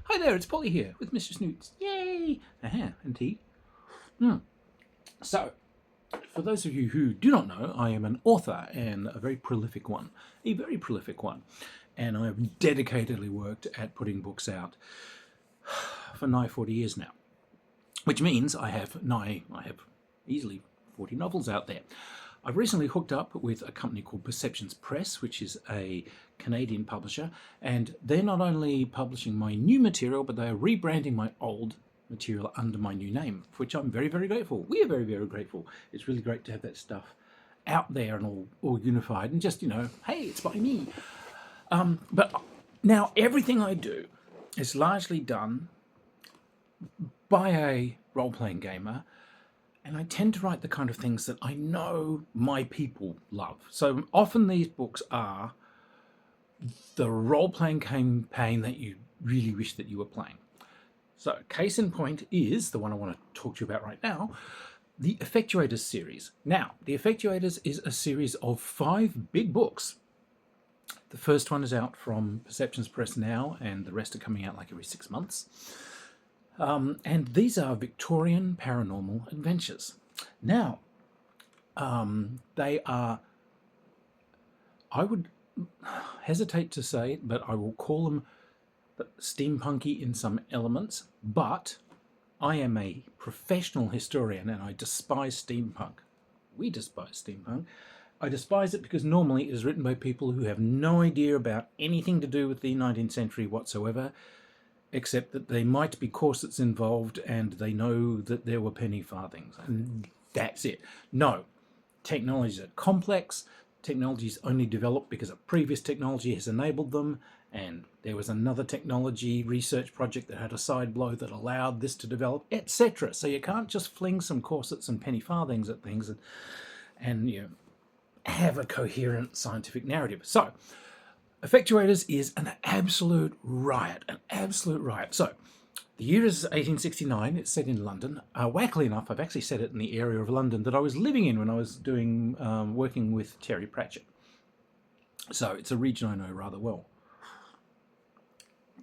Hi there, it's Polly here with Mr. Snoots. Yay! Indeed. So, for those of you who do not know, I am an author and a very prolific one. A very prolific one. And I have dedicatedly worked at putting books out for nigh 40 years now. Which means I have easily 40 novels out there. I've recently hooked up with a company called Perceptions Press, which is a Canadian publisher, and they're not only publishing my new material, but they are rebranding my old material under my new name, for which I'm very, very grateful. We are very, very grateful. It's really great to have that stuff out there and all unified, and just, hey, it's by me. But now everything I do is largely done by a role-playing gamer, and I tend to write the kind of things that I know my people love. So often these books are the role-playing campaign that you really wish that you were playing. So case in point is the one I want to talk to you about right now, the Effectuators series. Now, the Effectuators is a series of 5 big books. The first one is out from Perceptions Press now, and the rest are coming out like every 6 months. And these are Victorian paranormal adventures. Now, they are, I would hesitate to say it, but I will call them steampunky in some elements, but I am a professional historian and I despise steampunk. We despise steampunk. I despise it because normally it is written by people who have no idea about anything to do with the 19th century whatsoever, except that there might be corsets involved and they know that there were penny farthings, and that's it. No, technologies are complex. Technologies only develop because a previous technology has enabled them, and there was another technology research project that had a side blow that allowed this to develop, etc. So you can't just fling some corsets and penny farthings at things and have a coherent scientific narrative. So Effectuators is an absolute riot, So, the year is 1869. It's set in London. Wackily enough, I've actually set it in the area of London that I was living in when I was working with Terry Pratchett. So it's a region I know rather well.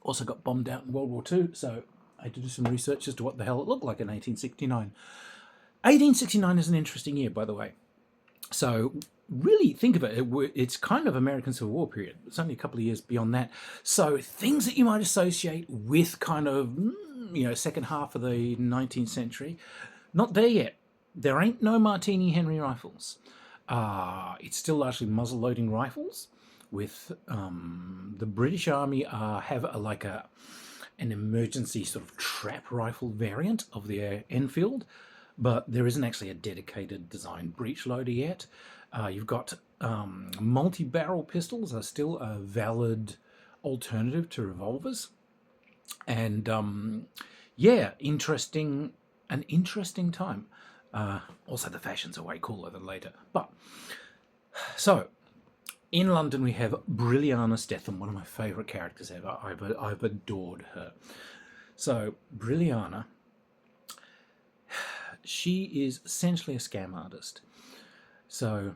Also got bombed out in World War II, so I had to do some research as to what the hell it looked like in 1869. 1869 is an interesting year, by the way. So really think of it, it's kind of American Civil War period. It's only a couple of years beyond that. So things that you might associate with kind of, second half of the 19th century, not there yet. There ain't no Martini Henry rifles. It's still largely muzzle-loading rifles, with the British Army have an emergency sort of trap rifle variant of the Enfield, but there isn't actually a dedicated design breech loader yet. You've got multi-barrel pistols are still a valid alternative to revolvers. And an interesting time. Also the fashions are way cooler than later. But, so, in London we have Brilliana Stetham, one of my favourite characters ever. I've adored her. So, Brilliana, she is essentially a scam artist. So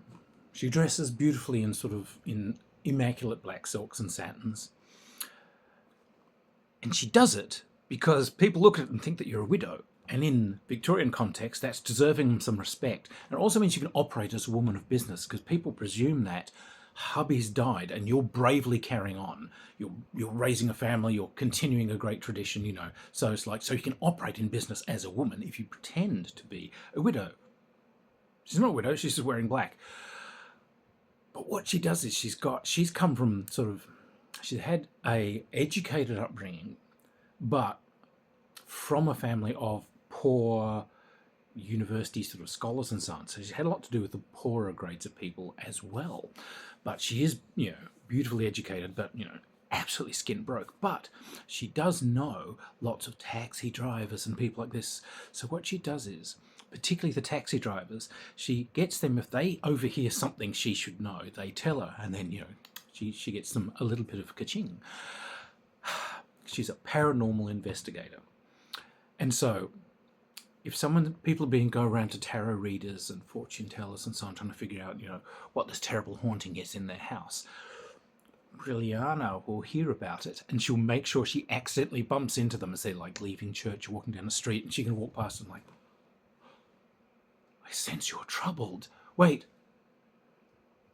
she dresses beautifully in immaculate black silks and satins. And she does it because people look at it and think that you're a widow. And in Victorian context, that's deserving some respect. And it also means you can operate as a woman of business, because people presume that hubby's died and you're bravely carrying on. You're raising a family, you're continuing a great tradition, So it's like, so you can operate in business as a woman if you pretend to be a widow. She's not a widow, she's just wearing black. But what she does is she's come from she's had a educated upbringing, but from a family of poor university scholars and so on. So she's had a lot to do with the poorer grades of people as well. But she is, beautifully educated, but, absolutely skin broke. But she does know lots of taxi drivers and people like this. So what she does is, particularly the taxi drivers, she gets them, if they overhear something she should know, they tell her, and then, she gets them a little bit of ka-ching. She's a paranormal investigator. And so, if people are being go around to tarot readers and fortune tellers and so on, trying to figure out, what this terrible haunting is in their house, Brilliana will hear about it, and she'll make sure she accidentally bumps into them as they're like leaving church or walking down the street, and she can walk past and like, I sense you're troubled. Wait,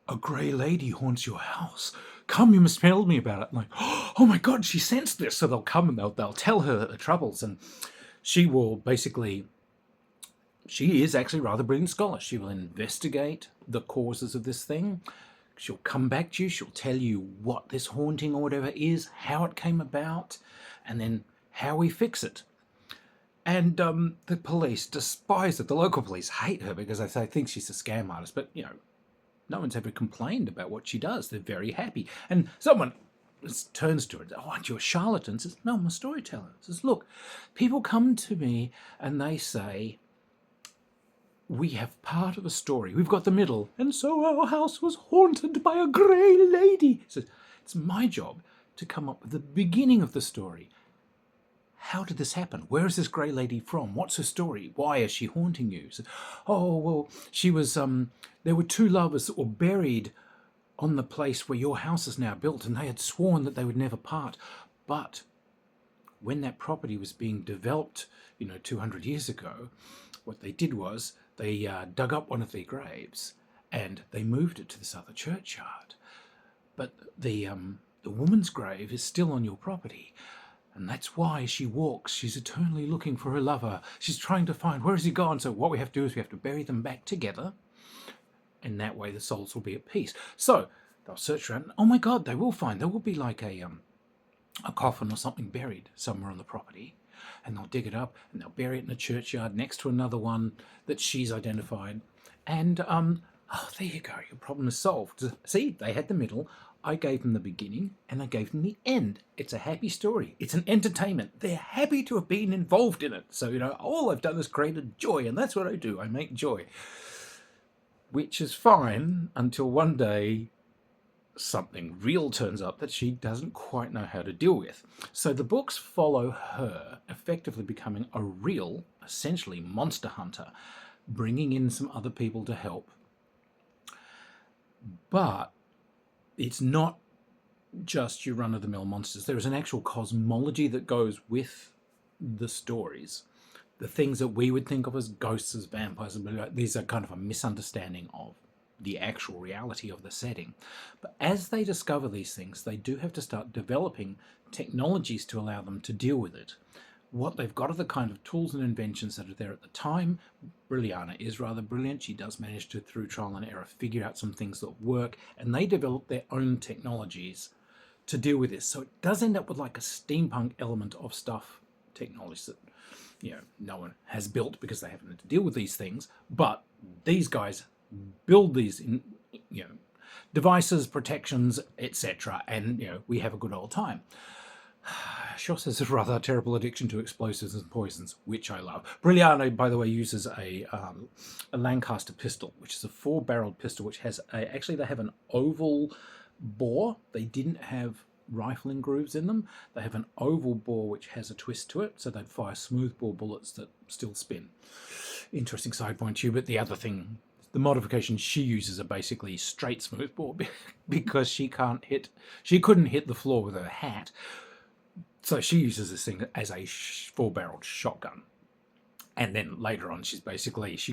a grey lady haunts your house. Come, you must tell me about it. I'm like, oh my God, she sensed this. So they'll come and they'll tell her the troubles, and she will basically, she is actually a rather brilliant scholar. She will investigate the causes of this thing. She'll come back to you. She'll tell you what this haunting or whatever is, how it came about, and then how we fix it. And the police despise it. The local police hate her because they think she's a scam artist. But, you know, no one's ever complained about what she does. They're very happy. And someone turns to her and says, oh, aren't you a charlatan? Says, no, I'm a storyteller. Says, look, people come to me and they say, we have part of a story. We've got the middle. And so our house was haunted by a grey lady. Says, it's my job to come up with the beginning of the story. How did this happen? Where is this grey lady from? What's her story? Why is she haunting you? So, oh, well, she was, there were two lovers that were buried on the place where your house is now built, and they had sworn that they would never part. But when that property was being developed, 200 years ago, what they did was they dug up one of their graves and they moved it to this other churchyard. But the woman's grave is still on your property. And that's why she walks. She's eternally looking for her lover. She's trying to find, where has he gone? So what we have to do is we have to bury them back together. And that way the souls will be at peace. So they'll search around. Oh my God, they will find. There will be like a coffin or something buried somewhere on the property. And they'll dig it up and they'll bury it in a churchyard next to another one that she's identified. And, oh, there you go. Your problem is solved. See, they had the middle. I gave them the beginning and I gave them the end. It's a happy story. It's an entertainment. They're happy to have been involved in it. So, all I've done is created joy, and that's what I do. I make joy. Which is fine until one day something real turns up that she doesn't quite know how to deal with. So the books follow her effectively becoming a real, essentially, monster hunter, bringing in some other people to help. But it's not just your run-of-the-mill monsters. There is an actual cosmology that goes with the stories. The things that we would think of as ghosts, as vampires, these are kind of a misunderstanding of the actual reality of the setting. But as they discover these things, they do have to start developing technologies to allow them to deal with it. What they've got are the kind of tools and inventions that are there at the time. Brilliana is rather brilliant. She does manage to, through trial and error, figure out some things that work, and they develop their own technologies to deal with this. So it does end up with like a steampunk element of stuff, technologies that no one has built because they haven't had to deal with these things. But these guys build these in, devices, protections, etc., and we have a good old time. Shaw says a rather terrible addiction to explosives and poisons, which I love. Brilliana, by the way, uses a Lancaster pistol, which is a 4-barreled pistol, which has actually they have an oval bore. They didn't have rifling grooves in them. They have an oval bore which has a twist to it, so they'd fire smoothbore bullets that still spin. Interesting side point to you, but the other thing, the modifications she uses are basically straight smoothbore because she couldn't hit the floor with her hat. So she uses this thing as a 4-barreled shotgun. And then later on, she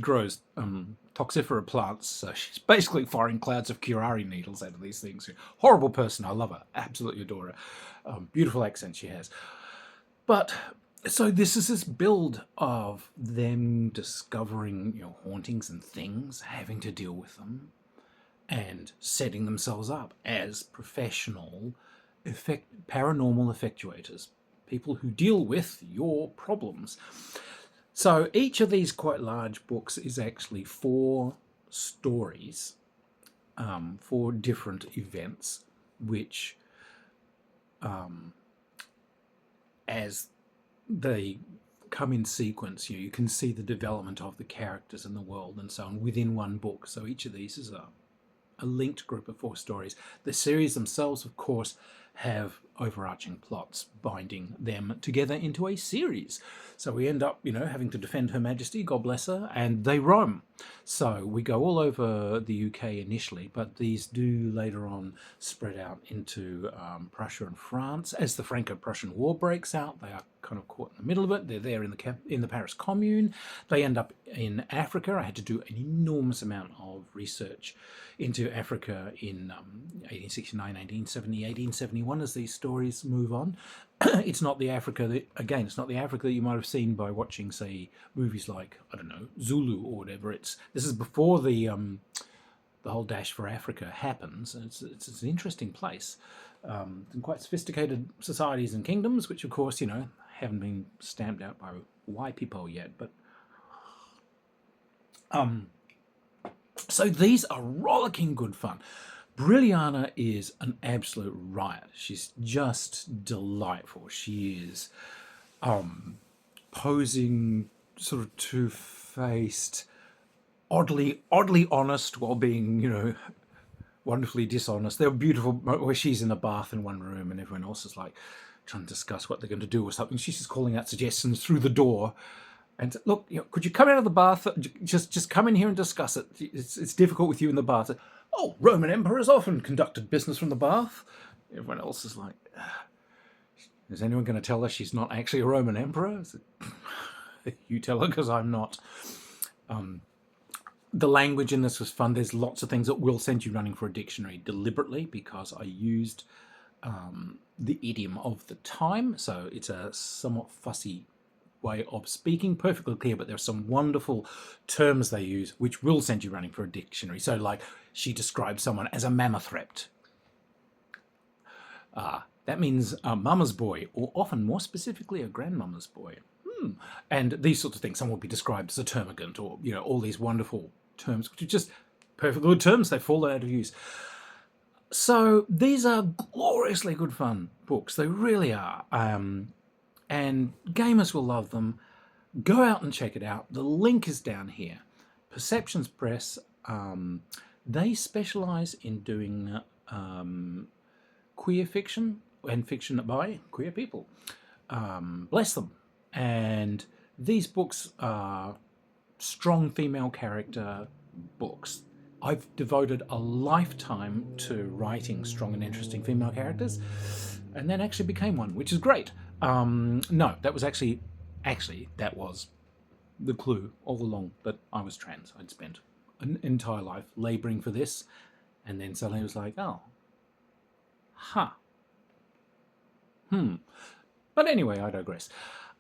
grows toxifera plants. So she's basically firing clouds of curare needles out of these things. Horrible person. I love her. Absolutely adore her. Beautiful accent she has. But so this is this build of them discovering hauntings and things, having to deal with them, and setting themselves up as professional paranormal effectuators, people who deal with your problems. So each of these quite large books is actually 4 stories, 4 different events, which, as they come in sequence, you can see the development of the characters and the world and so on within one book. So each of these is a linked group of 4 stories. The series themselves, of course, have overarching plots binding them together into a series. So we end up, having to defend Her Majesty, God bless her, and they roam. So we go all over the UK initially, but these do later on spread out into Prussia and France. As the Franco-Prussian War breaks out, they are kind of caught in the middle of it. They're there in the Paris Commune. They end up in Africa. I had to do an enormous amount of research into Africa in 1869, 1870, 1871 as these stories move on. It's not the Africa that, again, it's not the Africa that you might have seen by watching, say, movies like, I don't know, Zulu or whatever. This is before the whole dash for Africa happens. It's an interesting place. And quite sophisticated societies and kingdoms, which of course, haven't been stamped out by white people yet. But so these are rollicking good fun. Brilliana is an absolute riot. She's just delightful. She is posing, sort of two-faced, oddly honest while being, wonderfully dishonest. They're beautiful where she's in a bath in one room and everyone else is like trying to discuss what they're going to do or something. She's just calling out suggestions through the door. And look, could you come out of the bath? Just come in here and discuss it. It's difficult with you in the bath. Oh, Roman emperors often conducted business from the bath. Everyone else is like, is anyone going to tell her she's not actually a Roman emperor? You tell her, because I'm not. The language in this was fun. There's lots of things that will send you running for a dictionary deliberately because I used the idiom of the time. So it's a somewhat fussy way of speaking, perfectly clear, but there are some wonderful terms they use which will send you running for a dictionary. So like, she describes someone as a mammothrept. That means a mama's boy, or often more specifically a grandmama's boy. And these sorts of things. Someone will be described as a termagant, or all these wonderful terms which are just perfectly good terms. They've fallen out of use. So these are gloriously good fun books. They really are. And gamers will love them. Go out and check it out. The link is down here. Perceptions Press, they specialise in doing queer fiction and fiction by queer people. Bless them. And these books are strong female character books. I've devoted a lifetime to writing strong and interesting female characters, and then actually became one, which is great. No, that was actually that was the clue all along, that I was trans. I'd spent an entire life labouring for this, and then suddenly it was like, oh, But anyway, I digress.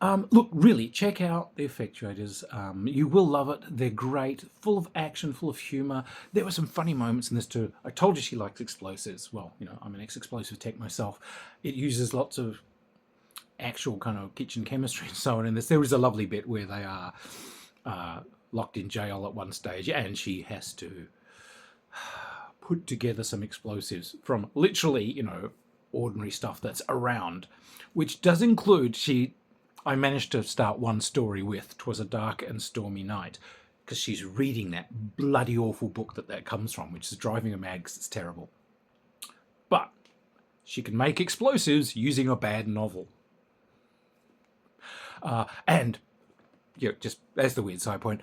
Look, really, check out the Effectuators. You will love it. They're great, full of action, full of humour. There were some funny moments in this too. I told you she likes explosives. Well, I'm an ex-explosive tech myself. It uses lots of actual kind of kitchen chemistry and so on in this. There is a lovely bit where they are locked in jail at one stage, and she has to put together some explosives from literally, ordinary stuff that's around, which does include, I managed to start one story with "'Twas a Dark and Stormy Night," because she's reading that bloody awful book that comes from, which is driving her mad because it's terrible. But she can make explosives using a bad novel. And just as the weird side point,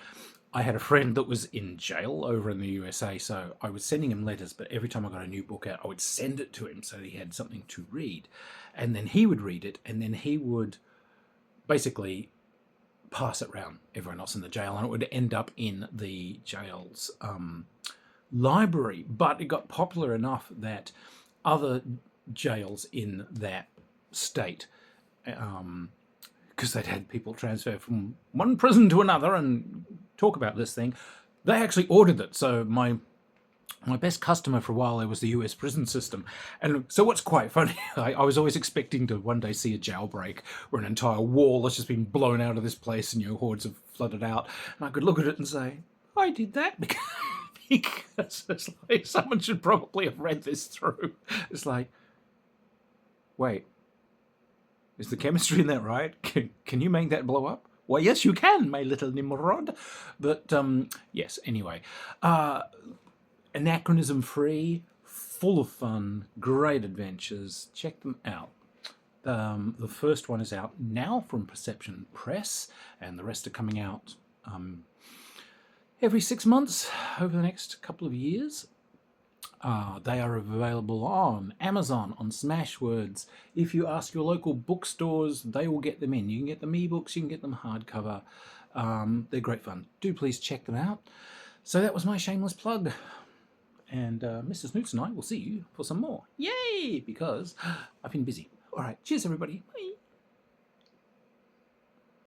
I had a friend that was in jail over in the USA, so I was sending him letters, but every time I got a new book out, I would send it to him so he had something to read. And then he would read it, and then he would basically pass it around everyone else in the jail, and it would end up in the jail's library. But it got popular enough that other jails in that state, because they'd had people transfer from one prison to another and talk about this thing, they actually ordered it. So my best customer for a while there was the US prison system. And so what's quite funny, I was always expecting to one day see a jailbreak where an entire wall has just been blown out of this place and hordes have flooded out. And I could look at it and say, I did that because it's like someone should probably have read this through. It's like, wait, is the chemistry in that right? Can you make that blow up? Well, yes, you can, my little Nimrod. But yes, anyway. Anachronism-free, full of fun, great adventures. Check them out. The first one is out now from Perception Press, and the rest are coming out every 6 months over the next couple of years. They are available on Amazon, on Smashwords. If you ask your local bookstores, they will get them in. You can get them ebooks, you can get them hardcover. They're great fun. Do please check them out. So that was my shameless plug. And Mr. Snoots and I will see you for some more. Yay! Because I've been busy. All right, cheers everybody. Bye.